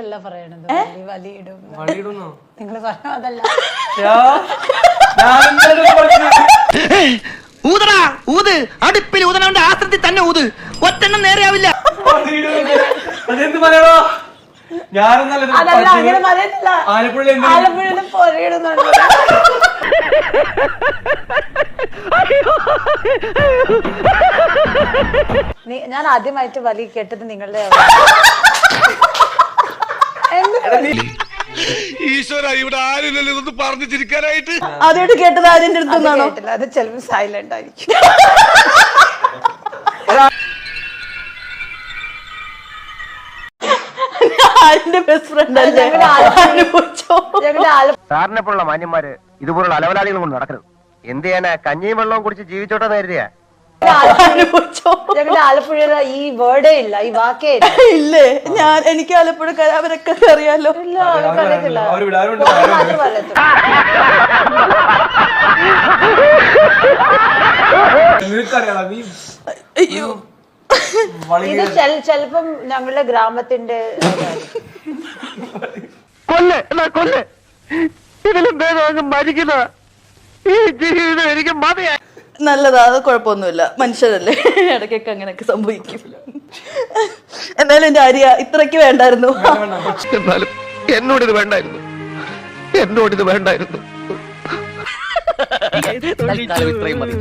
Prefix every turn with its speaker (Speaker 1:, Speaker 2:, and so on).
Speaker 1: അല്ല പറയണത് വലിയിടും നിങ്ങൾ പറഞ്ഞ അതല്ല.
Speaker 2: ഊതടാ ഊത്, അടുപ്പിൽ ഊതണവന്റെ ആശ്രത്തിൽ തന്നെ ഊത്, ഒറ്റെണ്ണം നേരെയാവില്ല.
Speaker 1: അതല്ല, അങ്ങനെ പറയത്തില്ല. ആലപ്പുഴയിൽ പൊരയിടുന്നുണ്ട്. ഞാൻ ആദ്യമായിട്ട് വലി കേട്ടത് നിങ്ങളുടെ
Speaker 3: ഈശ്വര, ഇവിടെ ആരില്ലല്ലോ ഇതൊന്ന് പറഞ്ഞു ചിരിക്കാനായിട്ട്.
Speaker 4: ആദ്യമായിട്ട് കേട്ടത് ആര്യന്റെ അടുത്തുനിന്നാണോ?
Speaker 1: കേട്ടില്ല, അത് ചിലപ്പോൾ സൈലന്റ് ആയിരിക്കും.
Speaker 4: ആര്യന്റെ ബെസ്റ്റ് ഫ്രണ്ട് അല്ലേ?
Speaker 5: സാറിനെ പോലുള്ള മാന്യന്മാര് ഇതുപോലുള്ള അലവലാളികൾ കൊണ്ട് നടക്കരുത്. എന്ത് ചെയ്യാനാ, കഞ്ഞിയും വെള്ളവും കുടിച്ച് ജീവിച്ചോട്ടെ നേരിയ.
Speaker 1: ഞങ്ങളുടെ ആലപ്പുഴ ഈ വേർഡേ ഇല്ല, ഈ വാക്കേ ഇല്ല.
Speaker 4: ഇല്ലേ? എനിക്ക് ആലപ്പുഴക്കാരെ അവരൊക്കെ അറിയാലോ.
Speaker 1: ഇല്ല, അവർക്ക് അറിയത്തില്ല. മാത്രം അറിയത്തില്ല.
Speaker 4: അയ്യോ,
Speaker 1: ഇത് ചെലപ്പം ഞങ്ങളുടെ ഗ്രാമത്തിന്റെ
Speaker 5: കൊല്ല് എന്നാ കൊല്ല്, ഇതിലും ഭേദം മരിക്കുന്ന ഈ ജീവിതം എനിക്ക് മതിയാ.
Speaker 4: നല്ലതാ, അത് കുഴപ്പമൊന്നുമില്ല, മനുഷ്യരല്ലേ, ഇടയ്ക്കൊക്കെ അങ്ങനെയൊക്കെ സംഭവിക്കും. എന്നാലും എന്റെ ആര്യ ഇത്രയ്ക്ക് വേണ്ടായിരുന്നു.
Speaker 5: എന്നാലും എന്നോടിത് വേണ്ടായിരുന്നു, എന്നോടിത് വേണ്ടായിരുന്നു.
Speaker 2: തൽക്കാലം ഇത്രയും മതി.